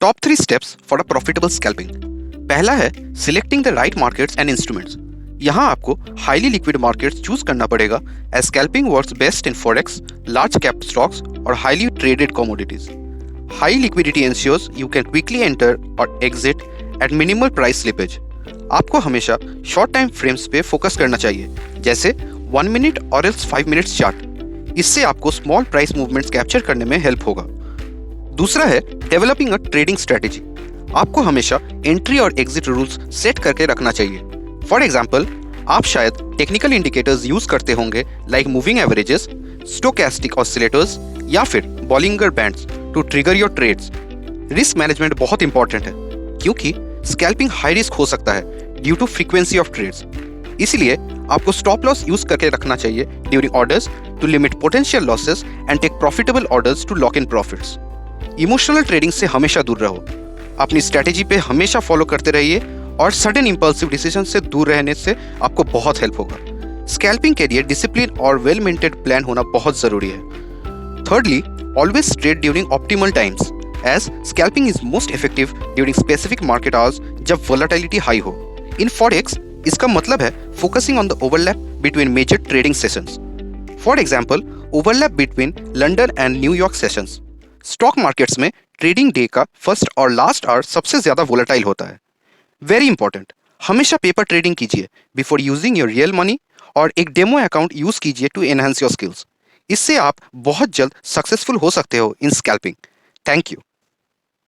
Top 3 steps for a profitable scalping. पहला है selecting the right markets and instruments. यहाँ आपको हाईली लिक्विड मार्केट्स चूज करना पड़ेगा as scalping works best in forex, large cap stocks और highly traded commodities. High liquidity ensures you can quickly enter और exit at minimal price slippage. आपको हमेशा short time frames पे focus करना चाहिए, जैसे 1 मिनट और एल्स 5 मिनट्स चार्ट। इससे आपको स्मॉल प्राइस मूवमेंट्स कैप्चर करने में हेल्प होगा। दूसरा है डेवलपिंग अ ट्रेडिंग स्ट्रेटेजी। आपको हमेशा एंट्री और एग्जिट रूल्स सेट करके रखना चाहिए। फॉर एग्जाम्पल, आप शायद टेक्निकल इंडिकेटर्स यूज करते होंगे like moving averages, stochastic oscillators या फिर Bollinger bands to trigger your trades. Risk management बहुत इंपॉर्टेंट है क्योंकि स्कैल्पिंग हाई रिस्क हो सकता है due to frequency of trades. इसलिए आपको स्टॉप लॉस यूज करके रखना चाहिए during orders to limit potential losses and take profitable orders to lock in profits. Emotional trading से हमेशा दूर रहो। अपनी स्ट्रेटेजी पे हमेशा फॉलो करते रहिए और सडन इंपल्सिव डिसीजन से दूर रहने से आपको बहुत हेल्प होगा। स्कैल्पिंग के लिए डिसिप्लिन और वेल मेंटेन्ड प्लान होना बहुत जरूरी है। Thirdly, always trade during optimal times as scalping is most effective during specific market hours जब वोलेटिलिटी हाई हो। इन फॉरेक्स इसका मतलब है focusing on the overlap between major trading sessions. For example, overlap between London and New York sessions. Stock markets में trading day का first और last hour सबसे ज्यादा वोलेटाइल होता है। वेरी इंपॉर्टेंट, हमेशा पेपर ट्रेडिंग कीजिए before using your real money और एक डेमो अकाउंट यूज कीजिए टू एनहांस योर स्किल्स। इससे आप बहुत जल्द सक्सेसफुल हो सकते हो इन स्कैल्पिंग। Thank you.